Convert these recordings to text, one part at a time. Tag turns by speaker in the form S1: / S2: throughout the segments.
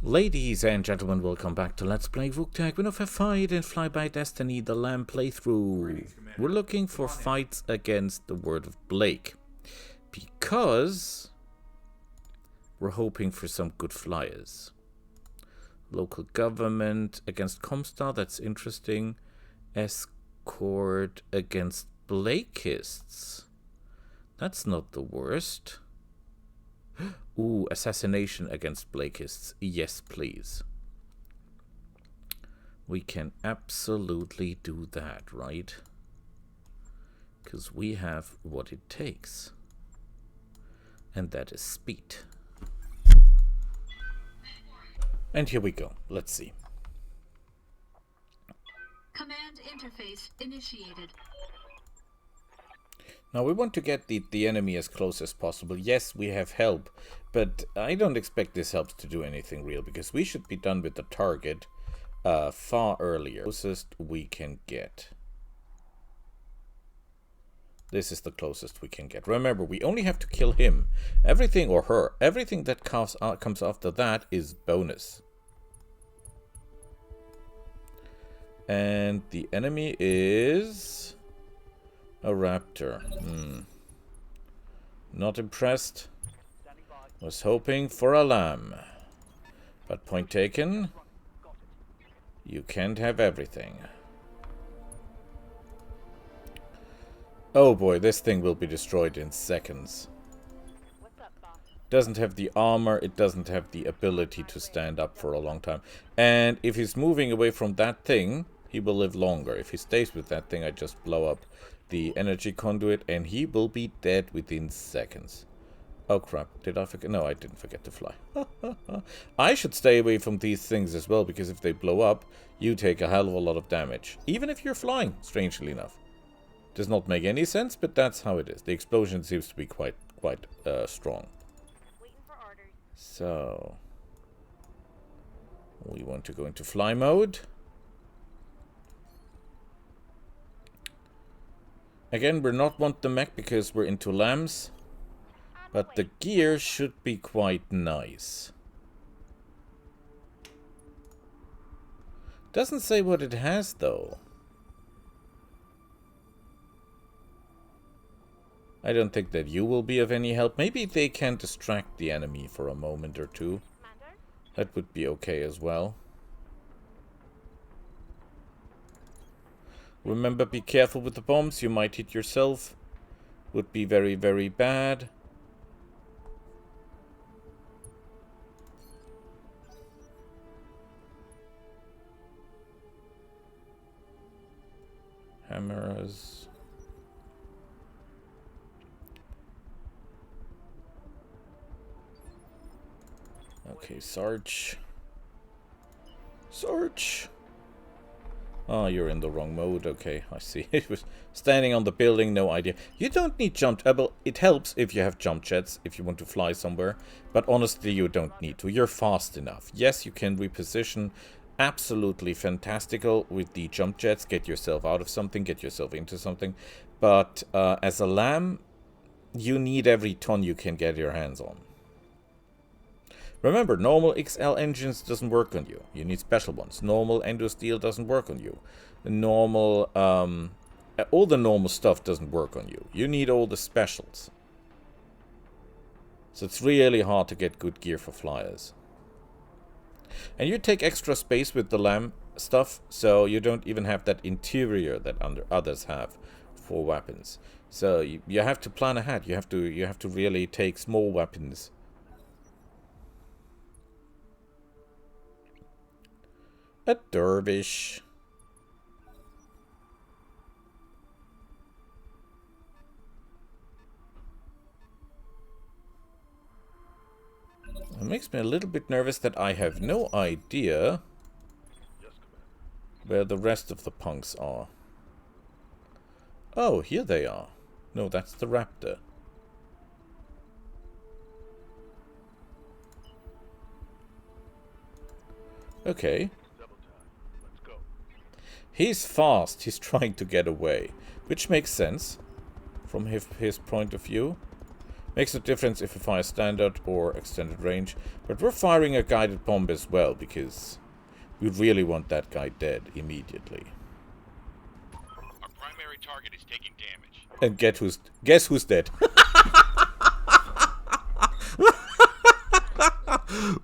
S1: Ladies and gentlemen, welcome back to Let's Play Roguetech. Winner of a fight in Fly by Destiny, the LAM playthrough. We're looking for fights against the Word of Blake. Because we're hoping for some good flyers. Local government against Comstar, that's interesting. Escort against Blakeists. That's not the worst. Ooh, assassination against Blakeists. Yes, please. We can absolutely do that, right? Because we have what it takes. And that is speed. And here we go. Let's see.
S2: Command interface initiated.
S1: Now we want to get the enemy as close as possible. Yes, we have help, but I don't expect this helps to do anything real, because we should be done with the target far earlier. Closest we can get. This is the closest we can get. Remember, we only have to kill him. Everything, or her, everything that comes after that is bonus. And the enemy is a raptor. Not impressed. Was hoping for a LAM. But point taken. You can't have everything. Oh boy, this thing will be destroyed in seconds. Doesn't have the armor, it doesn't have the ability to stand up for a long time. And if he's moving away from that thing, he will live longer. If he stays with that thing, I just blow up the energy conduit and he will be dead within seconds. Oh crap, did I forget? No, I didn't forget to fly. I should stay away from these things as well, because if they blow up, you take a hell of a lot of damage. Even if you're flying, strangely enough. Does not make any sense, but that's how it is. The explosion seems to be quite strong. So we want to go into fly mode. Again, we're not want the mech because we're into LAMs, but the gear should be quite nice. Doesn't say what it has though. I don't think that you will be of any help. Maybe they can distract the enemy for a moment or two. That would be okay as well. Remember, be careful with the bombs. You might hit yourself. Would be very, very bad. Hammers. Okay, Sarge. Sarge. Oh, you're in the wrong mode. Okay, I see. It was standing on the building, no idea. You don't need jump... well, it helps if you have jump jets, if you want to fly somewhere. But honestly, you don't need to. You're fast enough. Yes, you can reposition. Absolutely fantastical with the jump jets. Get yourself out of something, get yourself into something. But as a LAM, you need every ton you can get your hands on. Remember, normal XL engines doesn't work on you. You need special ones. Normal endo steel doesn't work on you. Normal, all the normal stuff doesn't work on you. You need all the specials. So it's really hard to get good gear for flyers. And you take extra space with the LAM stuff, so you don't even have that interior that others have for weapons. So you have to plan ahead. You have to really take small weapons. A dervish. It makes me a little bit nervous that I have no idea where the rest of the punks are. Oh, here they are. No, that's the raptor. Okay. He's fast. He's trying to get away, which makes sense from his point of view. Makes a difference if we fire standard or extended range. But we're firing a guided bomb as well, because we really want that guy dead immediately.
S3: Our primary target is taking damage.
S1: And guess who's dead?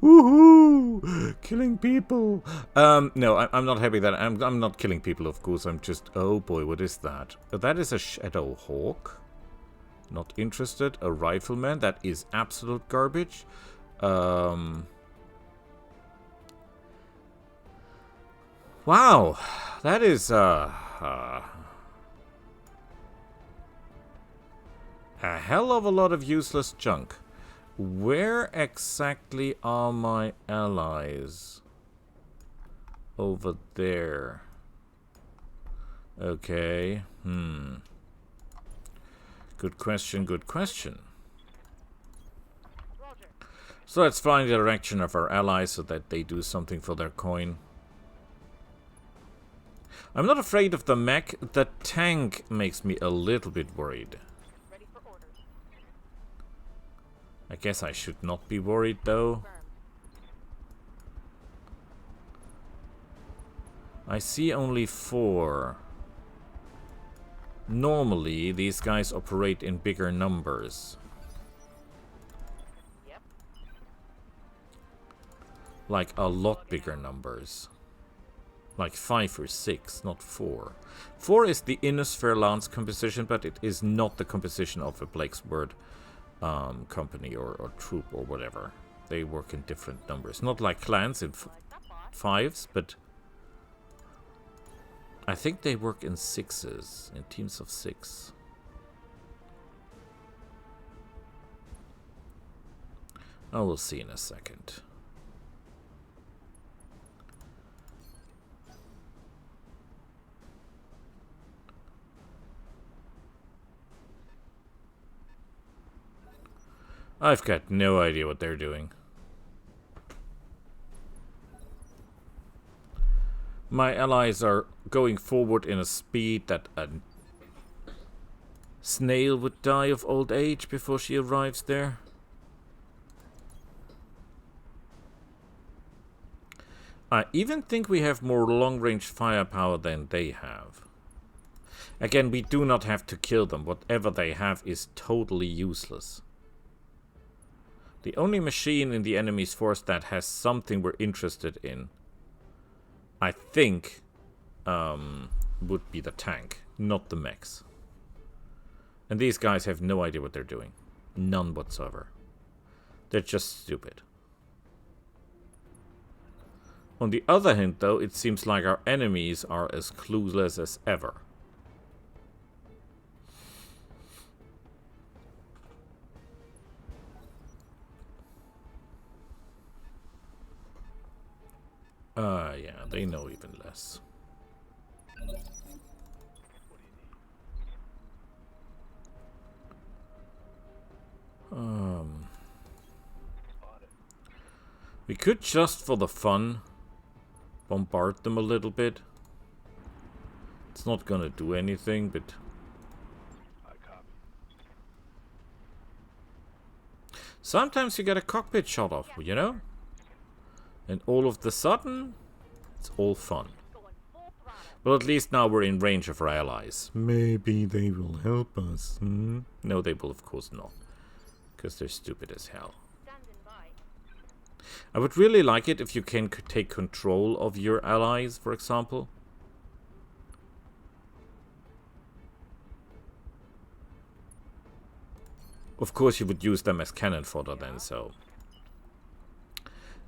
S1: Woohoo! Killing people. No, I'm not happy that I'm not killing people. Of course, I'm just. Oh boy, what is that? That is a Shadow Hawk. Not interested. A rifleman. That is absolute garbage. Wow, that is a hell of a lot of useless junk. Where exactly are my allies? Over there. Okay. Good question, good question. So let's find the direction of our allies so that they do something for their coin. I'm not afraid of the mech. The tank makes me a little bit worried. I guess I should not be worried, though. I see only 4. Normally, these guys operate in bigger numbers. Like a lot bigger numbers. Like 5 or 6, not 4. 4 is the Innisphere Lance composition, but it is not the composition of a Blake's Word company or troop or whatever. They work in different numbers. Not like clans in 5s, but I think they work in 6s, in teams of 6. Oh, we'll see in a second. I've got no idea what they're doing. My allies are going forward in a speed that a snail would die of old age before she arrives there. I even think we have more long-range firepower than they have. Again, we do not have to kill them. Whatever they have is totally useless. The only machine in the enemy's force that has something we're interested in, I think, would be the tank, not the mechs. And these guys have no idea what they're doing. None whatsoever. They're just stupid. On the other hand, though, it seems like our enemies are as clueless as ever. Yeah, they know even less. We could just for the fun bombard them a little bit. It's not gonna do anything, but sometimes you get a cockpit shot off, you know? And all of the sudden, it's all fun. Well, at least now we're in range of our allies. Maybe they will help us. No, they will of course not. Because they're stupid as hell. I would really like it if you can take control of your allies, for example. Of course you would use them as cannon fodder then, so...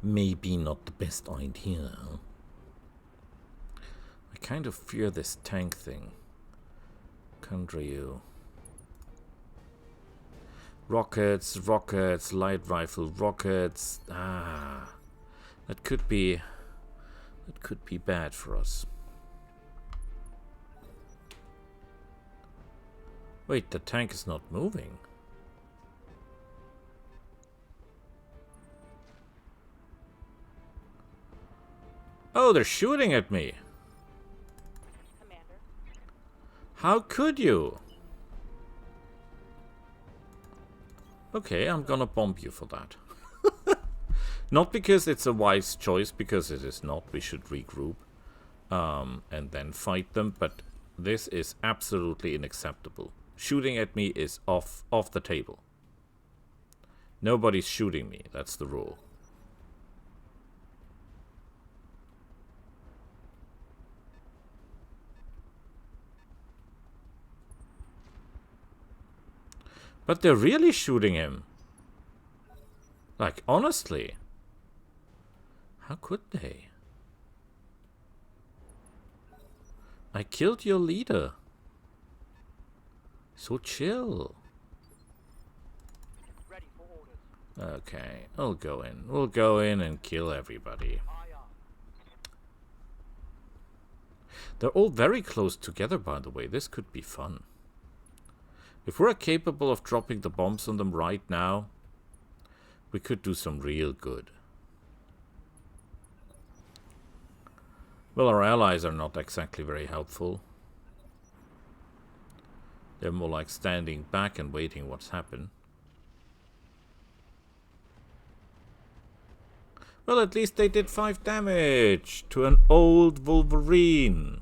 S1: maybe not the best idea. I kind of fear this tank thing. Kandryu. Rockets, rockets, light rifle, rockets. That could be bad for us. Wait, the tank is not moving. Oh, they're shooting at me. Commander. How could you? Okay, I'm gonna bomb you for that. Not because it's a wise choice, because it is not. We should regroup and then fight them, but this is absolutely unacceptable. Shooting at me is off the table. Nobody's shooting me, that's the rule. But they're really shooting him. Like, honestly. How could they? I killed your leader. So chill.
S4: Ready for orders.
S1: Okay, I'll go in. We'll go in and kill everybody. They're all very close together, by the way. This could be fun. If we're capable of dropping the bombs on them right now, we could do some real good. Well, our allies are not exactly very helpful. They're more like standing back and waiting what's happened. Well, at least they did 5 damage to an old Wolverine.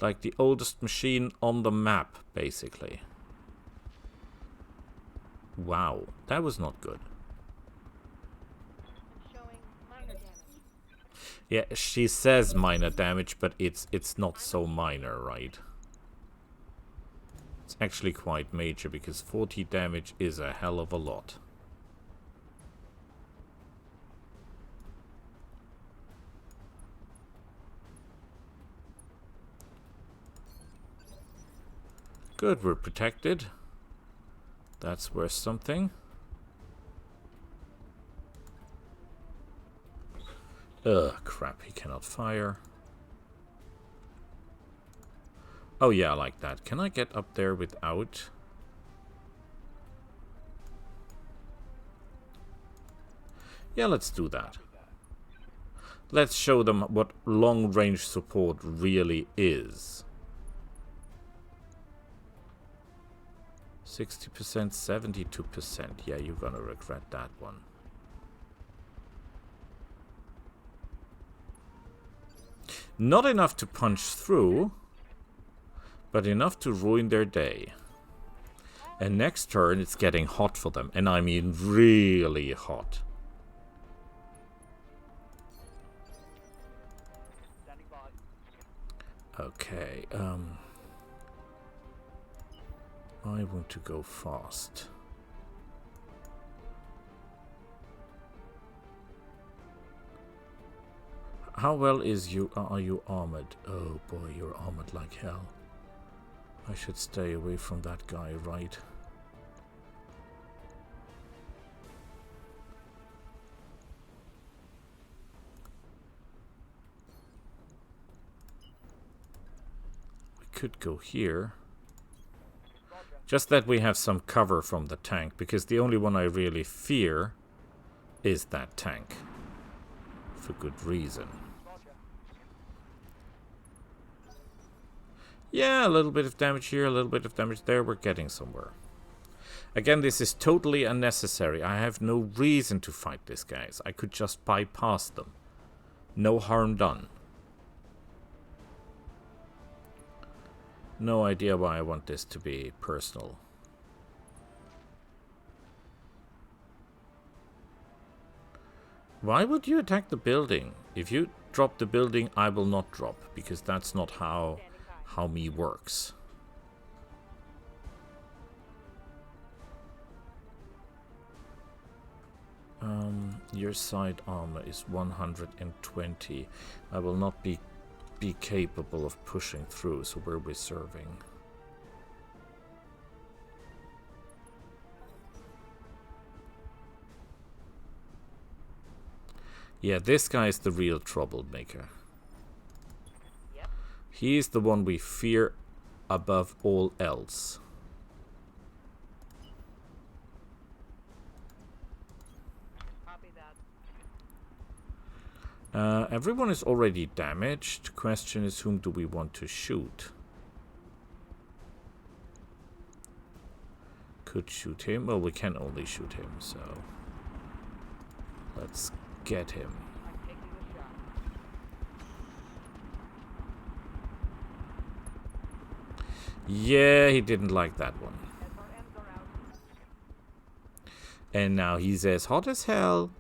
S1: Like the oldest machine on the map, basically. Wow, that was not good.
S4: Showing minor damage.
S1: Yeah, she says minor damage, but it's not so minor, right? It's actually quite major, because 40 damage is a hell of a lot. Good, we're protected. That's worth something. Ugh, crap, he cannot fire. Oh yeah, I like that. Can I get up there without? Yeah, let's do that. Let's show them what long-range support really is. 60%, 72%. Yeah, you're gonna regret that one. Not enough to punch through, but enough to ruin their day. And next turn, it's getting hot for them. And I mean really hot.
S4: Standing by.
S1: Okay, I want to go fast. How well are you armored? Oh boy, you're armored like hell. I should stay away from that guy, right? We could go here. Just that we have some cover from the tank, because the only one I really fear is that tank. For good reason. Yeah, a little bit of damage here, a little bit of damage there. We're getting somewhere. Again, this is totally unnecessary. I have no reason to fight these guys. I could just bypass them. No harm done. No idea why I want this to be personal. Why would you attack the building? If you drop the building, I will not drop, because that's not how me works. Your side armor is 120. I will not be capable of pushing through, so we're reserving. Yeah, this guy is the real troublemaker.
S4: Yep.
S1: He is the one we fear above all else.
S4: Copy that.
S1: Everyone is already damaged. Question is, whom do we want to shoot? could shoot him. Well, we can only shoot him, so let's get him.
S4: I'm taking the shot.
S1: Yeah, he didn't like that one.
S4: SRMs are out.
S1: And now he's as hot as hell.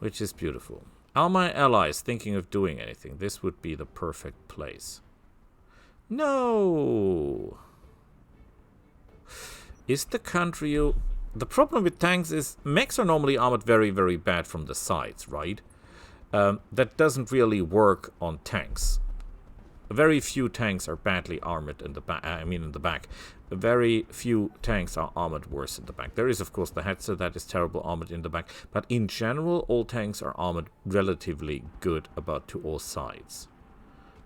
S1: Which is beautiful. Are my allies thinking of doing anything? This would be the perfect place. No! Is the country... The problem with tanks is mechs are normally armored very, very bad from the sides, right? That doesn't really work on tanks. Very few tanks are badly armored in the back. In the back. Very few tanks are armored worse in the back. There is, of course, the Hetzer that is terrible armored in the back. But in general, all tanks are armored relatively good about to all sides.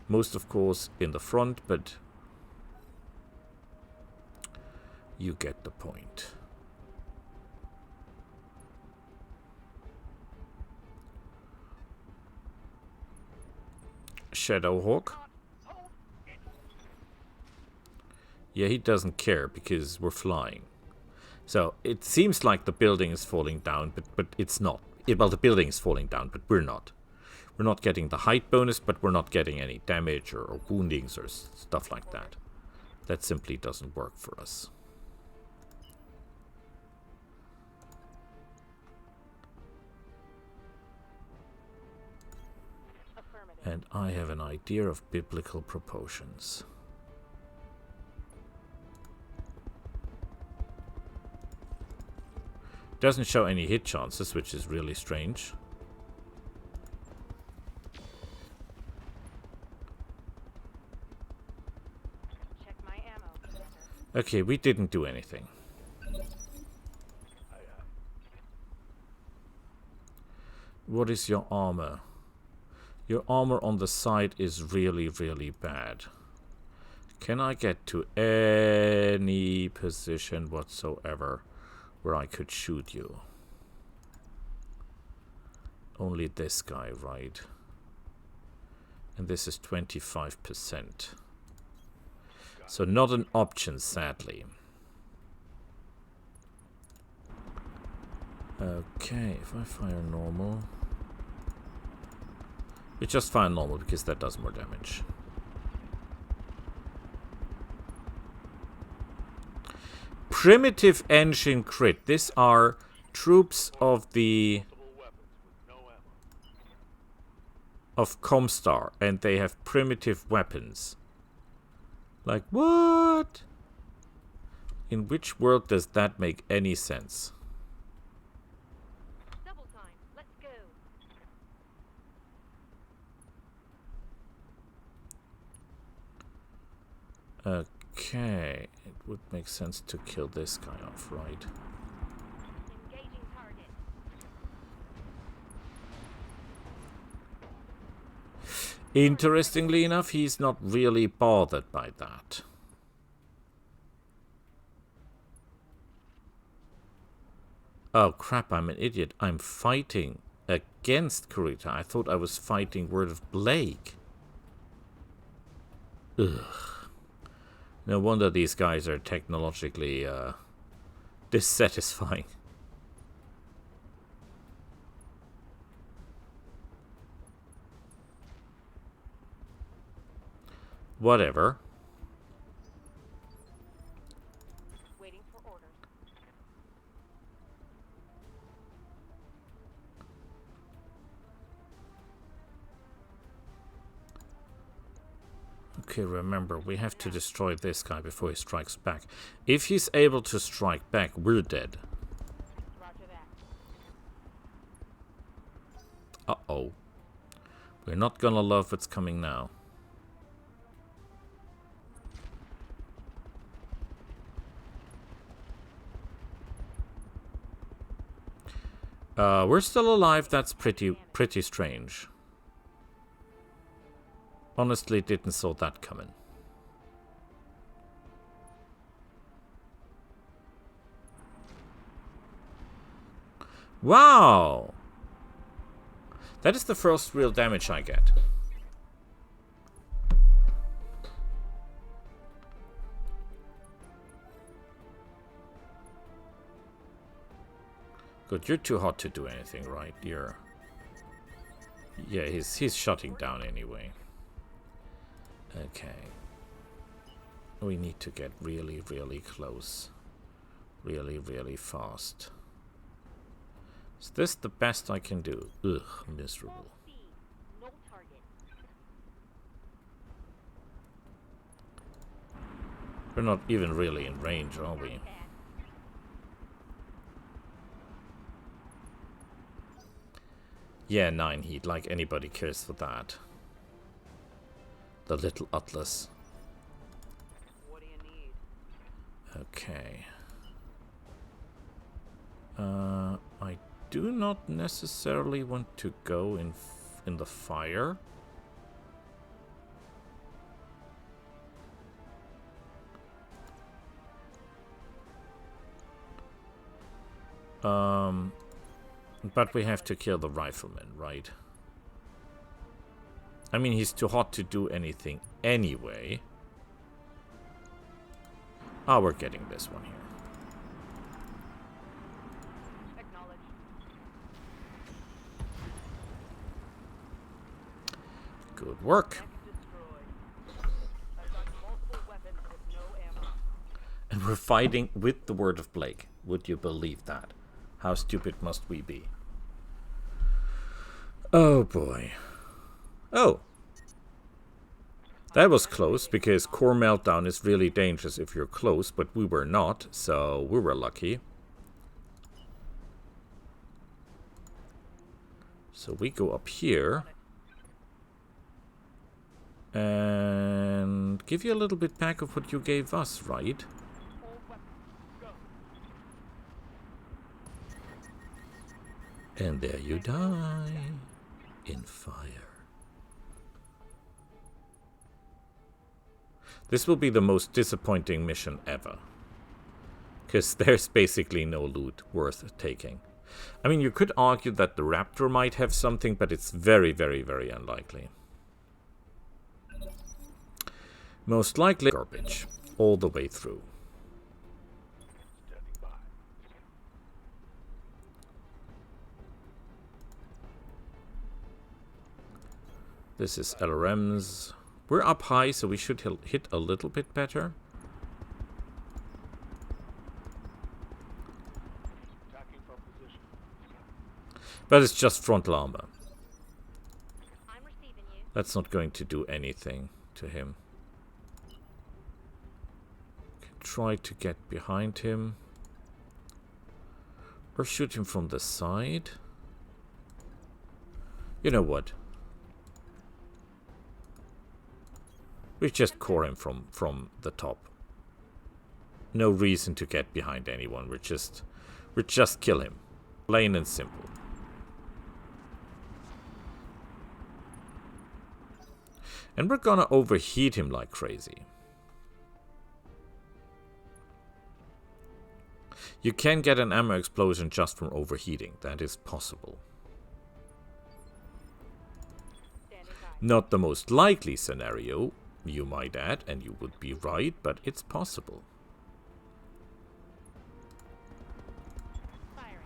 S1: Most, of course, in the front, but you get the point. Shadowhawk. Yeah, he doesn't care because we're flying. So it seems like the building is falling down, but it's not. Well, the building is falling down, but we're not. We're not getting the height bonus, but we're not getting any damage or woundings or stuff like that. That simply doesn't work for us. And I have an idea of biblical proportions. Doesn't show any hit chances, which is really strange.
S4: Check my ammo.
S1: Okay, we didn't do anything. What is your armor? Your armor on the side is really, really bad. Can I get to any position whatsoever where I could shoot you? Only this guy, right? And this is 25%. So not an option, sadly. Okay, if I fire normal... We just fire normal because that does more damage. Primitive engine crit. These are troops of the... of Comstar, and they have primitive weapons. Like, what? In which world does that make any sense?
S4: Double time. Let's go.
S1: Okay, it would make sense to kill this guy off, right?
S4: Engaging target.
S1: Interestingly enough, he's not really bothered by that. Oh crap, I'm an idiot. I'm fighting against Kurita. I thought I was fighting Word of Blake. Ugh. No wonder these guys are technologically dissatisfying. Whatever.
S4: Waiting for orders.
S1: Okay, remember, we have to destroy this guy before he strikes back. If he's able to strike back, we're dead.
S4: Roger that.
S1: Uh-oh. We're not gonna love what's coming now. We're still alive. That's pretty strange. Honestly, didn't saw that coming. Wow! That is the first real damage I get. Good, you're too hot to do anything, right? You're... Yeah, he's shutting down anyway. Okay. We need to get really, really close. Really, really fast. Is this the best I can do? Ugh, miserable.
S4: C. No target.
S1: We're not even really in range, are we?
S4: Contact.
S1: Yeah, 9 heat, like anybody cares for that. The little Atlas.
S4: What do you need?
S1: Okay. I do not necessarily want to go in the fire. But we have to kill the rifleman, right? I mean, he's too hot to do anything anyway. Ah, we're getting this one here.
S4: Acknowledged.
S1: Good work.
S4: Mech destroyed. I've got multiple weapons with no ammo.
S1: And we're fighting with the word of Blake. Would you believe that? How stupid must we be? Oh boy. Oh. That was close, because core meltdown is really dangerous if you're close, but we were not, so we were lucky. So we go up here. And give you a little bit back of what you gave us, right?
S4: All weapons. Go.
S1: And there you die. In fire. This will be the most disappointing mission ever. Because there's basically no loot worth taking. I mean, you could argue that the Raptor might have something, but it's very, very, very unlikely. Most likely garbage. All the way through. This is LRMs. We're up high, so we should hit a little bit better. But it's just frontal armor.
S4: I'm receiving you.
S1: That's not going to do anything to him. Try to get behind him. Or shoot him from the side. You know what? We just core him from the top. No reason to get behind anyone. We just kill him. Plain and simple. And we're gonna overheat him like crazy. You can get an ammo explosion just from overheating. That is possible.
S4: Standing by.
S1: Not the most likely scenario, you might add, and you would be right, but it's possible.
S4: Firing.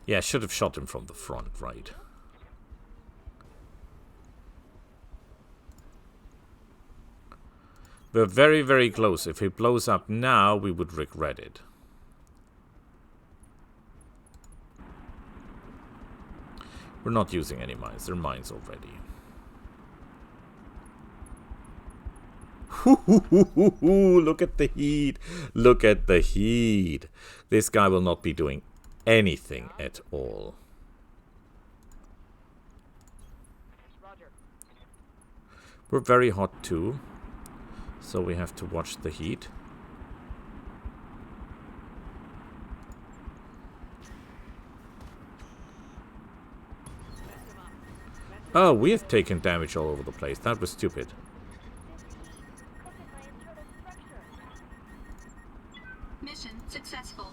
S1: Yeah, I should have shot him from the front, right? We're very, very close. If he blows up now, we would regret it. We're not using any mines. They're mines already. Look at the heat. Look at the heat. This guy will not be doing anything at all.
S4: Roger.
S1: We're very hot too. So we have to watch the heat. Oh, we have taken damage all over the place. That was stupid.
S2: Mission successful.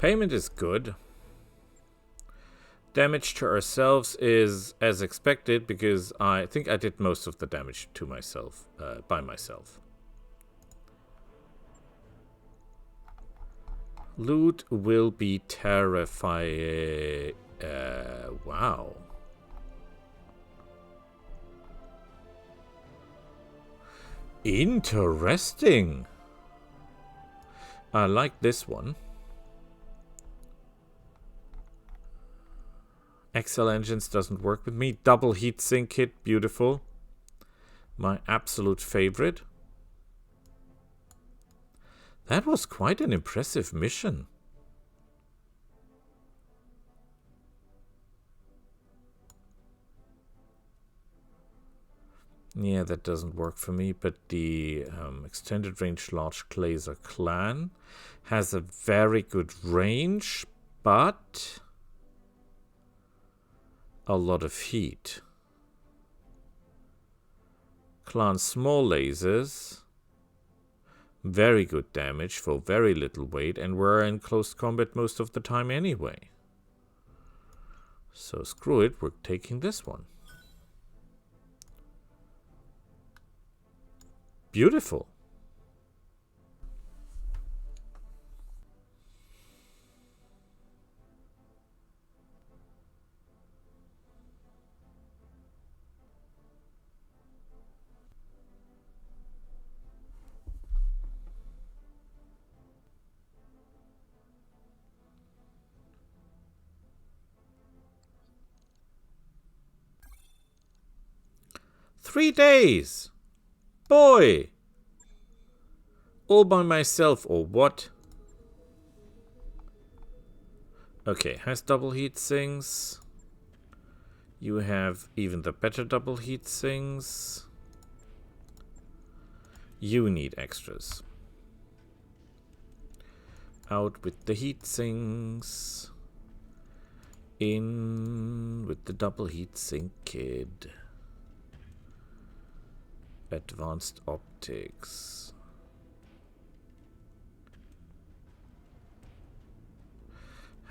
S1: Payment is good. Damage to ourselves is as expected because I think I did most of the damage to myself by myself. Loot will be terrifying. Wow. Interesting. I like this one. Excel Engines doesn't work with me. Double heatsink kit, beautiful. My absolute favorite. That was quite an impressive mission. Yeah, that doesn't work for me, but the extended range large laser clan has a very good range, but a lot of heat. Clan small lasers, very good damage for very little weight, and we're in close combat most of the time anyway. So screw it, we're taking this one. Beautiful. Three days! Boy! All by myself, or what? Okay, has double heat sinks. You have even the better double heat sinks. You need extras. Out with the heat sinks. In with the double heat sink kid. Advanced optics.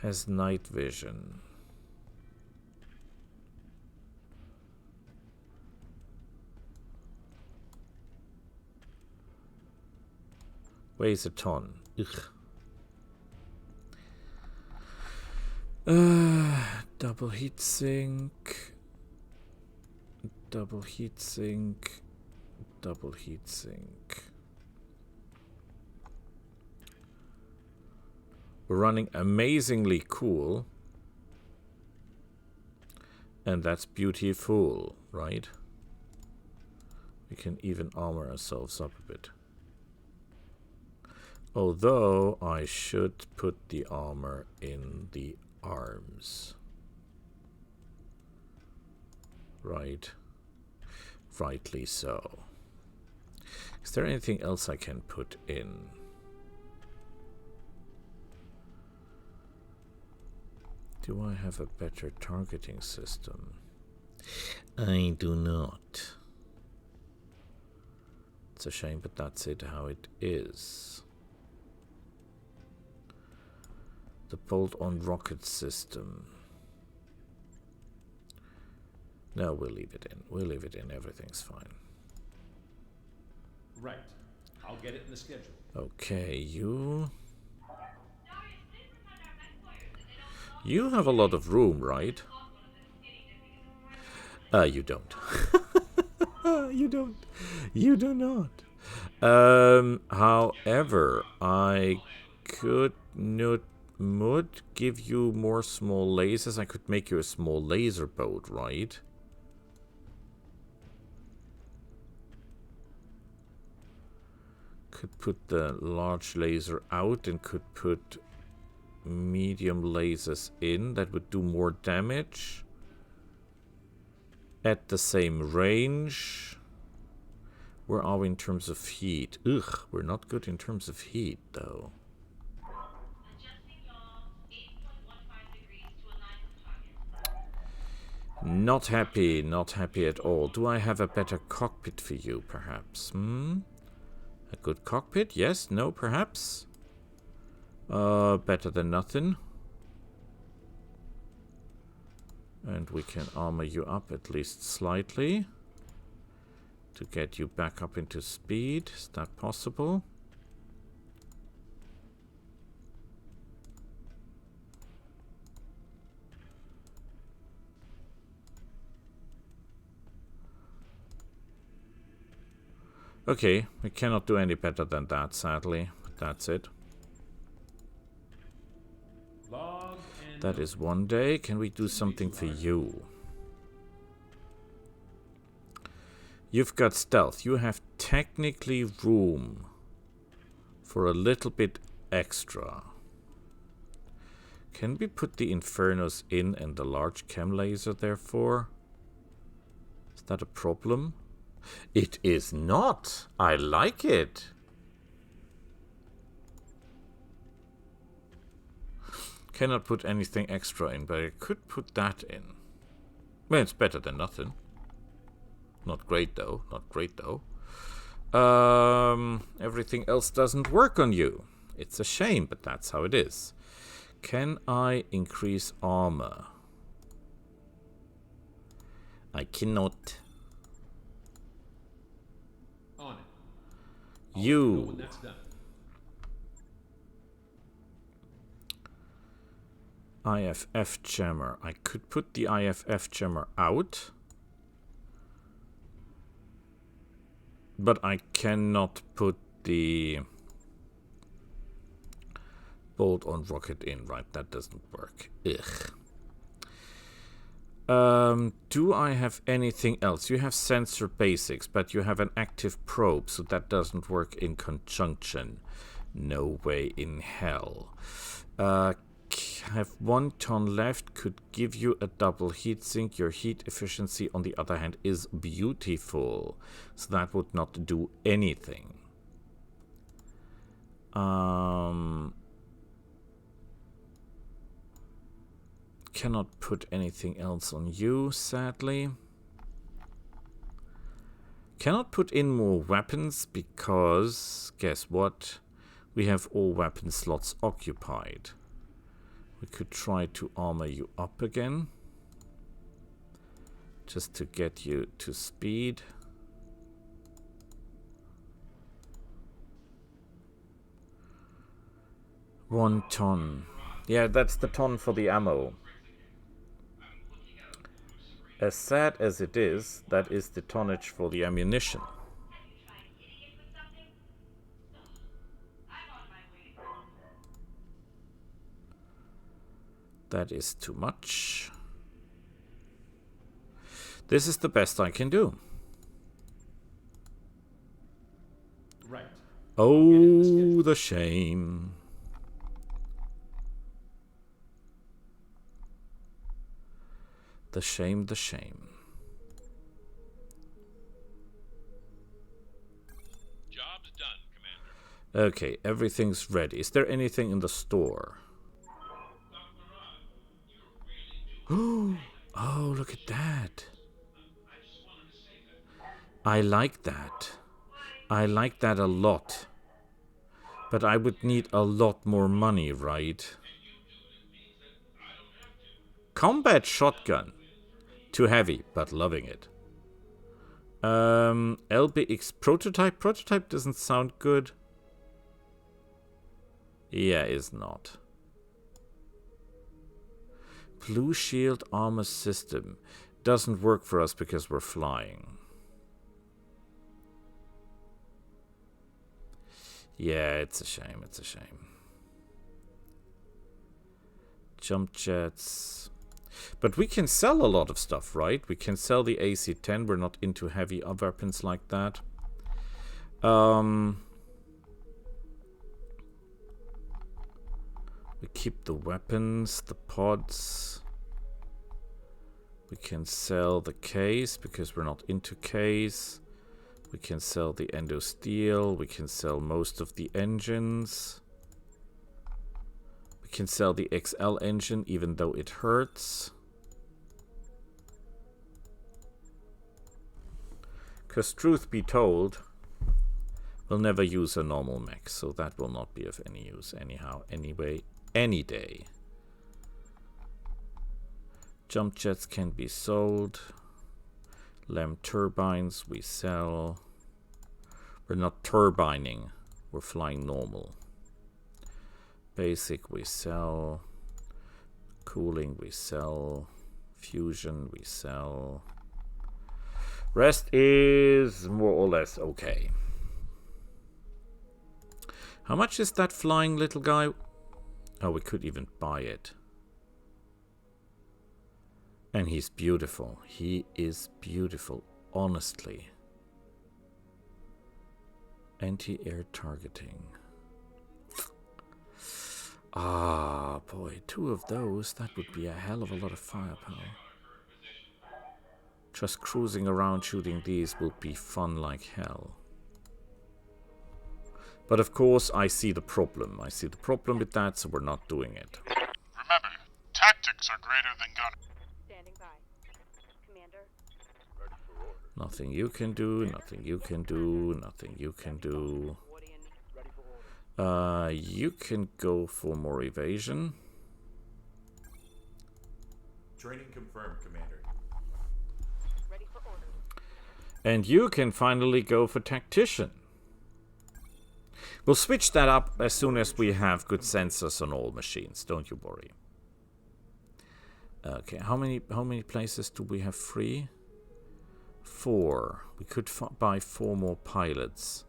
S1: Has night vision. Weighs a ton. Ugh. Double heat sink. Double heat sink. Double heat sink. We're running amazingly cool. And that's beautiful, right? We can even armor ourselves up a bit. Although I should put the armor in the arms. Right. Rightly so. Is there anything else I can put in? Do I have a better targeting system? I do not. It's a shame, but that's it how it is. The bolt-on rocket system. No, we'll leave it in. We'll leave it in. Everything's fine.
S5: Right. I'll get it in the schedule.
S1: Okay, you... You have a lot of room, right? You don't. You don't. You do not. However, I could not would give you more small lasers. I could make you a small laser boat, right? Could put the large laser out and could put medium lasers in. That would do more damage at the same range. Where are we in terms of heat? Ugh, we're not good in terms of heat though. Not happy at all. Do I have a better cockpit for you, perhaps? A good cockpit? Yes? No? Perhaps? Better than nothing. And we can armor you up at least slightly to get you back up into speed. Is that possible? Okay, we cannot do any better than that, sadly. But that's it. That is one day. Can we do something for you? You've got stealth. You have technically room for a little bit extra. Can we put the Infernos in and the large chem laser therefore? Is that a problem? It is not. I like it. Cannot put anything extra in, but I could put that in. Well, it's better than nothing. Not great though. Not great though. Everything else doesn't work on you. It's a shame, but that's how it is. Can I increase armor? I cannot.
S5: On it.
S1: You.
S5: When that's done.
S1: IFF jammer. I could put the IFF jammer out. But I cannot put the bolt-on rocket in, right? That doesn't work. Ugh. Do I have anything else? You have sensor basics, but you have an active probe, so that doesn't work in conjunction. No way in hell. Have 1 ton left, could give you a double heatsink. Your heat efficiency, on the other hand, is beautiful. So that would not do anything. Cannot put anything else on you, sadly. Cannot put in more weapons because, guess what? We have all weapon slots occupied. We could try to armor you up again. Just to get you to speed. One ton. Yeah, that's the ton for the ammo. As sad as it is, that is the tonnage for the ammunition. That is too much. This is the best I can do.
S5: Right.
S1: Oh, the shame. The shame, the shame.
S3: Job's done, Commander.
S1: Okay, everything's ready. Is there anything in the store? Oh, look at that. I like that. I like that a lot. But I would need a lot more money, right? Combat shotgun. Too heavy, but loving it. LBX prototype. Prototype doesn't sound good. Yeah, is not. Blue shield armor system. Doesn't work for us because we're flying. Yeah, it's a shame, it's a shame. Jump jets. But we can sell a lot of stuff, right? We can sell the AC-10. We're not into heavy weapons like that. We keep the weapons, the pods. We can sell the case because we're not into case. We can sell the endo steel. We can sell most of the engines. We can sell the XL engine even though it hurts. Because truth be told, We'll never use a normal mech, so that will not be of any use anyhow, anyway, any day. Jump jets can be sold. LAM turbines we sell. We're not turbining, we're flying normal. Basic we sell. Cooling we sell. Fusion we sell. Rest is more or less okay. How much is that flying little guy? Oh, we could even buy it. And he's beautiful. He is beautiful, honestly. Anti-air targeting. Ah, boy, 2 of those, that would be a hell of a lot of firepower. Just cruising around shooting these will be fun like hell. But of course, I see the problem. I see the problem with that, so we're not doing it.
S3: Remember, tactics are greater than gun.
S4: Standing by. Commander.
S1: Nothing you can do, nothing you can do, nothing you can do.
S4: What do you need? Ready for order.
S1: You can go for more evasion.
S5: Training confirmed, Commander.
S4: Ready for order.
S1: And you can finally go for tactician. We'll switch that up as soon as we have good sensors on all machines, don't you worry. Okay, how many places do we have free? 4. We could buy 4 more pilots.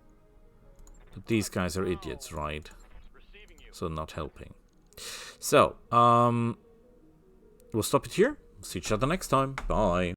S1: But these guys are idiots, right? So not helping. So, we'll stop it here. See each other next time. Bye.